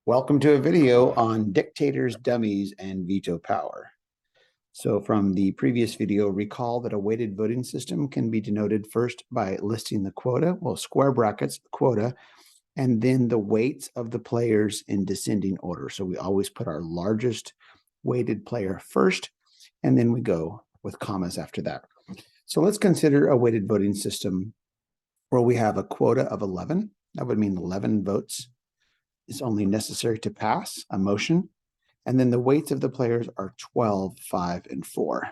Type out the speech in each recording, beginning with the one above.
Welcome to a video on Dictators, Dummies, and Veto power. So from the previous video, recall that a weighted voting system can be denoted first by listing the quota, well, square brackets, quota, and then the weights of the players in descending order. So we always put our largest weighted player first, and then we go with commas after that. So let's consider a weighted voting system where we have a quota of 11. That would mean 11 votes is only necessary to pass a motion. And then the weights of the players are 12, 5, and 4.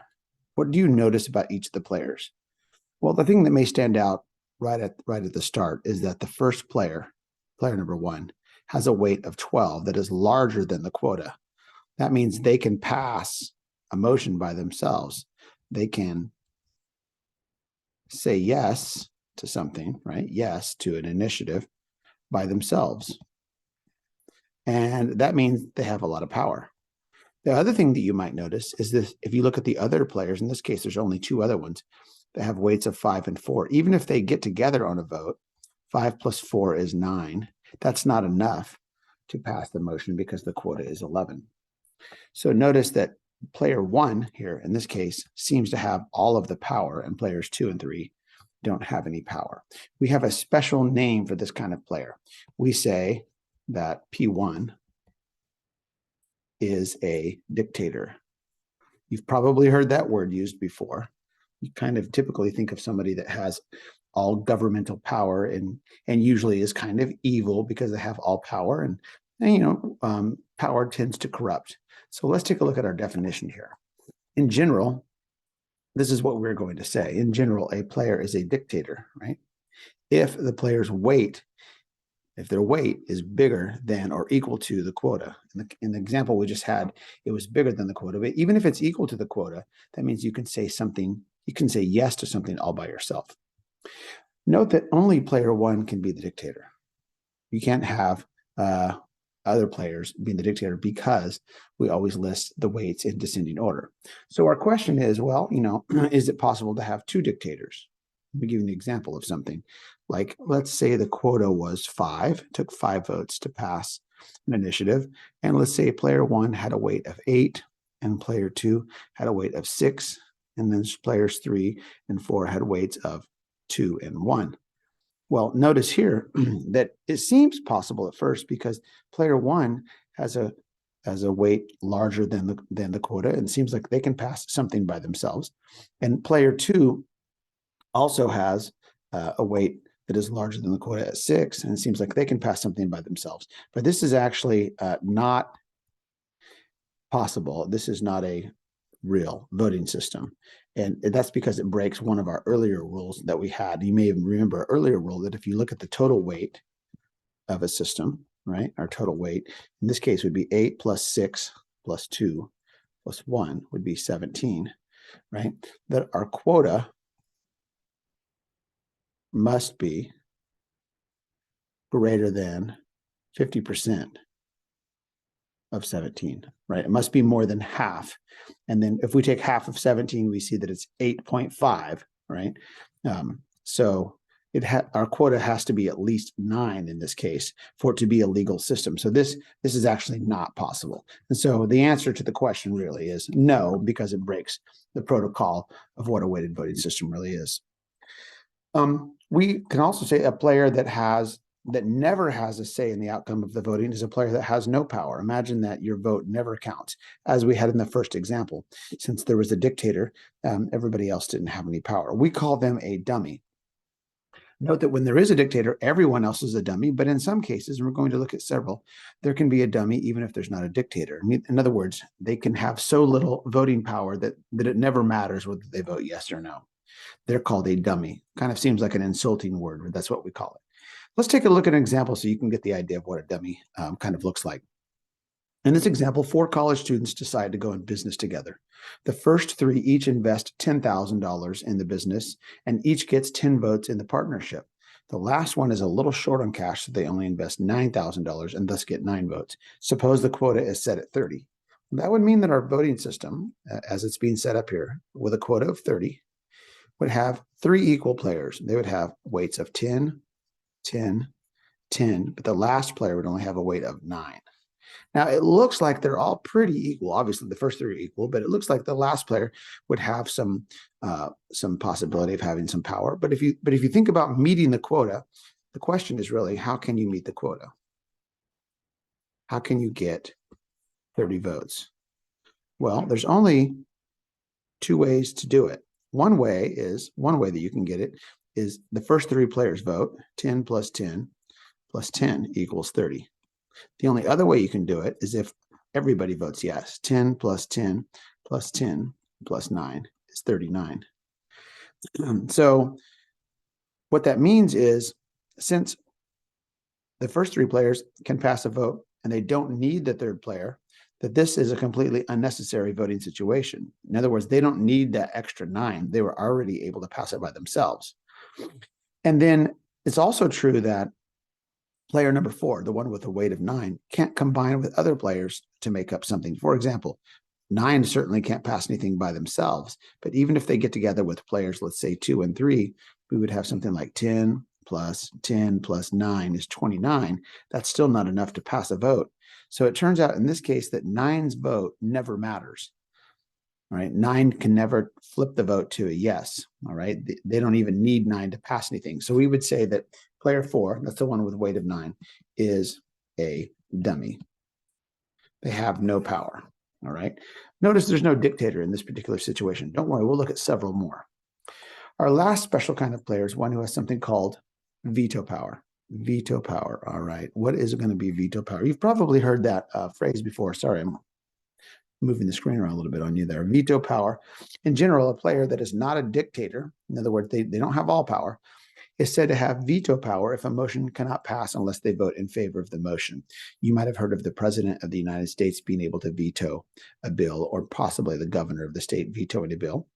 What do you notice about each of the players? Well, the thing that may stand out right at the start is that the first player, player number 1, has a weight of 12 that is larger than the quota. That means they can pass a motion by themselves. They can say yes to something, right? Yes to an initiative by themselves. And that means they have a lot of power. The other thing that you might notice is this: if you look at the other players, in this case, there's only 2 other ones that have weights of 5 and 4. Even if they get together on a vote, 5 plus 4 is 9. That's not enough to pass the motion because the quota is 11. So notice that player 1 here, in this case, seems to have all of the power, and players 2 and 3 don't have any power. We have a special name for this kind of player. We say that P1 is a dictator. You've probably heard that word used before. You kind of typically think of somebody that has all governmental power and usually is kind of evil because they have all power, and power tends to corrupt. So let's take a look at our definition here. In general, this is what we're going to say. In general, a player is a dictator, right? If the player's weight, if their weight is bigger than or equal to the quota. In the example we just had, it was bigger than the quota, but even if it's equal to the quota, that means you can say something, you can say yes to something all by yourself. Note that only player 1 can be the dictator. You can't have other players being the dictator because we always list the weights in descending order. So our question is, well, is it possible to have 2 dictators? Let me give you an example of something. Like, let's say the quota was 5, it took 5 votes to pass an initiative. And let's say player 1 had a weight of 8 and player 2 had a weight of 6. And then players 3 and 4 had weights of 2 and 1. Well, notice here that it seems possible at first because player 1 has a weight larger than the quota, and it seems like they can pass something by themselves. And player 2 also has a weight that is larger than the quota at 6, and it seems like they can pass something by themselves. But this is actually not possible. This is not a real voting system. And that's because it breaks one of our earlier rules that we had. You may even remember an earlier rule that if you look at the total weight of a system, right, our total weight, in this case would be 8 plus 6 plus 2 plus 1 would be 17, right? That our quota must be greater than 50% of 17, right? It must be more than half. And then if we take half of 17, we see that it's 8.5, right? So our quota has to be at least 9 in this case for it to be a legal system. So this is actually not possible. And so the answer to the question really is no, because it breaks the protocol of what a weighted voting system really is. We can also say a player that never has a say in the outcome of the voting is a player that has no power. Imagine that your vote never counts, as we had in the first example. Since there was a dictator, everybody else didn't have any power. We call them a dummy. Note that when there is a dictator, everyone else is a dummy, but in some cases, and we're going to look at several, there can be a dummy even if there's not a dictator. In other words, they can have so little voting power that it never matters whether they vote yes or no. They're called a dummy. Kind of seems like an insulting word, but that's what we call it. Let's take a look at an example so you can get the idea of what a dummy kind of looks like. In this example, 4 college students decide to go in business together. The first 3 each invest $10,000 in the business, and each gets 10 votes in the partnership. The last one is a little short on cash, so they only invest $9,000 and thus get 9 votes. Suppose the quota is set at 30. That would mean that our voting system, as it's being set up here, with a quota of 30, would have 3 equal players. They would have weights of 10, 10, 10, but the last player would only have a weight of 9. Now it looks like they're all pretty equal. Obviously, the first three are equal, but it looks like the last player would have some possibility of having some power. But if you think about meeting the quota, the question is really, how can you meet the quota? How can you get 30 votes? Well, there's only two ways to do it. One way that you can get it is the first three players vote. 10 plus 10 plus 10 equals 30. The only other way you can do it is if everybody votes yes. 10 plus 10 plus 10 plus 9 is 39. So what that means is, since the first three players can pass a vote and they don't need the third player, that this is a completely unnecessary voting situation. In other words, they don't need that extra 9. They were already able to pass it by themselves. And then it's also true that player number 4, the one with a weight of 9, can't combine with other players to make up something. For example, 9 certainly can't pass anything by themselves, but even if they get together with players, let's say 2 and 3, we would have something like 10 plus 10 plus 9 is 29. That's still not enough to pass a vote. So it turns out in this case that 9's vote never matters. All right, 9 can never flip the vote to a yes. All right, they don't even need 9 to pass anything. So we would say that player 4, that's the one with a weight of 9, is a dummy. They have no power. All right, notice there's no dictator in this particular situation. Don't worry, we'll look at several more. Our last special kind of player is one who has something called veto power. Veto power. All right, what is it going to be veto power? You've probably heard that phrase before. Sorry, I'm moving the screen around a little bit on you there. Veto power. In general, a player that is not a dictator, in other words, they don't have all power, is said to have veto power if a motion cannot pass unless they vote in favor of the motion. You might have heard of the president of the United States being able to veto a bill, or possibly the governor of the state vetoing a bill.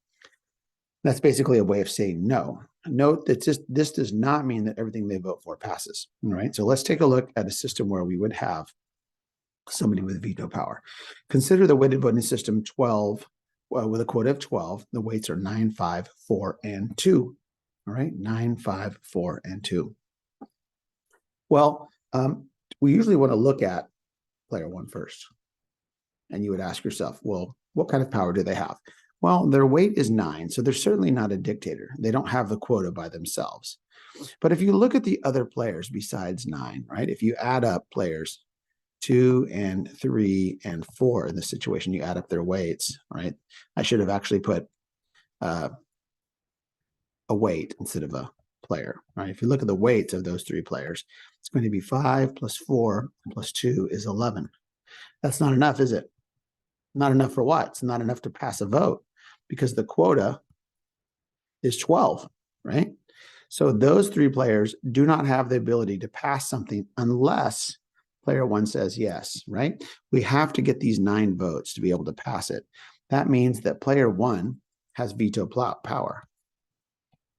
That's basically a way of saying no. Note that this does not mean that everything they vote for passes. All right, so let's take a look at a system where we would have somebody with veto power. Consider the weighted voting system 12, with a quota of 12. The weights are 9, 5, 4, and 2. All right, 9, 5, 4, and 2. Well, we usually want to look at player 1 first. And you would ask yourself, well, what kind of power do they have? Well, their weight is 9, so they're certainly not a dictator. They don't have the quota by themselves. But if you look at the other players besides 9, right, if you add up players 2 and 3 and 4 in this situation, you add up their weights, right? I should have actually put a weight instead of a player, right? If you look at the weights of those 3 players, it's going to be 5 plus 4 plus 2 is 11. That's not enough, is it? Not enough for what? It's not enough to pass a vote because the quota is 12, right? So those 3 players do not have the ability to pass something unless player 1 says yes, right? We have to get these 9 votes to be able to pass it. That means that player 1 has veto power,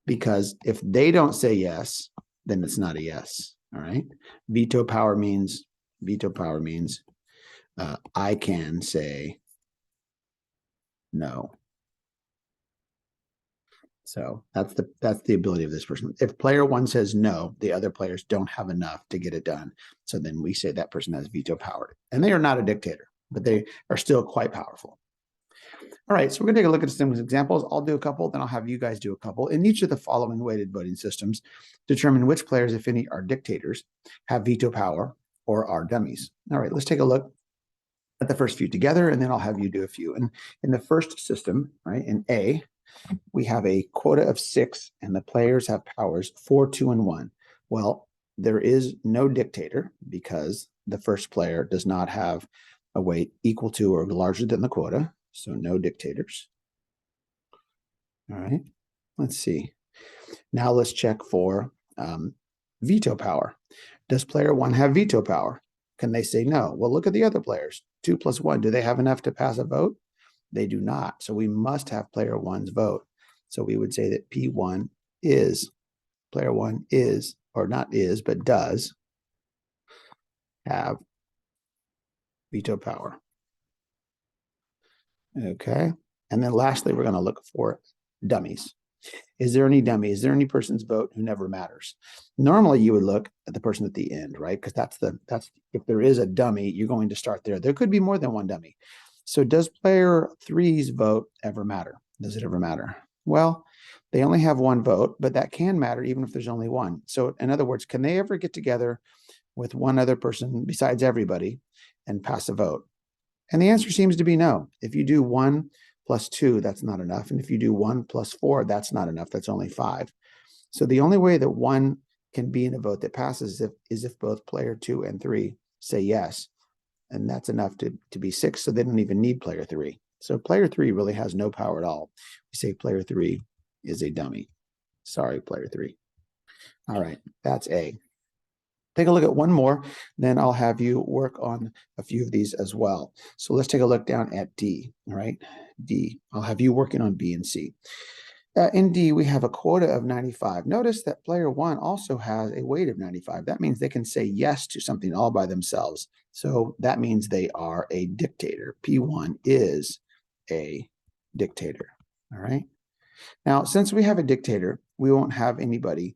because if they don't say yes, then it's not a yes, all right? Veto power means I can say no. So that's the ability of this person. If player 1 says no, the other players don't have enough to get it done. So then we say that person has veto power. And they are not a dictator, but they are still quite powerful. All right, so we're going to take a look at some examples. I'll do a couple, then I'll have you guys do a couple. In each of the following weighted voting systems, determine which players, if any, are dictators, have veto power, or are dummies. All right, let's take a look at the first few together, and then I'll have you do a few. And in the first system, right, in A, we have a quota of 6, and the players have powers 4, 2, and 1. Well, there is no dictator because the first player does not have a weight equal to or larger than the quota, so no dictators. All right, let's see. Now let's check for veto power. Does player 1 have veto power? Can they say no? Well, look at the other players. 2 plus 1, do they have enough to pass a vote? They do not. So we must have player 1's vote. So we would say that P1 is, player 1 is, or not is, but does have veto power. Okay. And then lastly, we're going to look for dummies. Is there any dummy? Is there any person's vote who never matters? Normally you would look at the person at the end, right? Because that's if there is a dummy, you're going to start there. There could be more than one dummy. So does player 3's vote ever matter? Does it ever matter? Well, they only have one vote, but that can matter even if there's only one. So in other words, can they ever get together with one other person besides everybody and pass a vote? And the answer seems to be no. If you do 1 plus 2, that's not enough. And if you do 1 plus 4, that's not enough. That's only 5. So the only way that 1 can be in a vote that passes is if both player 2 and 3 say yes. And that's enough to be 6, so they don't even need player 3. So player 3 really has no power at all. We say player 3 is a dummy. Sorry, player 3. All right, that's A. Take a look at one more, then I'll have you work on a few of these as well. So let's take a look down at D, all right? D, I'll have you working on B and C. In D, we have a quota of 95. Notice that player 1 also has a weight of 95. That means they can say yes to something all by themselves. So that means they are a dictator. P1 is a dictator, all right? Now, since we have a dictator, we won't have anybody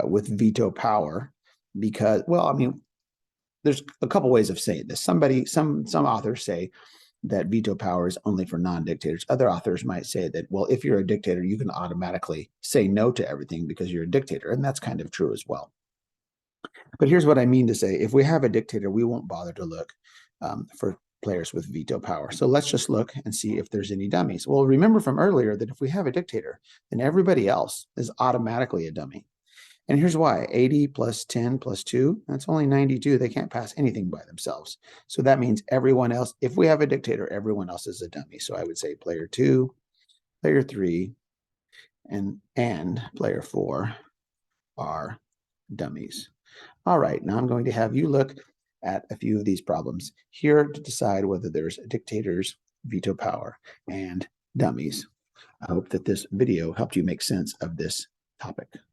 with veto power because, well, I mean, there's a couple ways of saying this. Some authors say that veto power is only for non-dictators. Other authors might say that, well, if you're a dictator, you can automatically say no to everything because you're a dictator. And that's kind of true as well. But here's what I mean to say. If we have a dictator, we won't bother to look for players with veto power. So let's just look and see if there's any dummies. Well, remember from earlier that if we have a dictator, then everybody else is automatically a dummy. And here's why. 80 plus 10 plus 2, that's only 92. They can't pass anything by themselves. So that means everyone else, if we have a dictator, everyone else is a dummy. So I would say player 2, player 3, and player 4 are dummies. All right, now I'm going to have you look at a few of these problems here to decide whether there's dictators, veto power, and dummies. I hope that this video helped you make sense of this topic.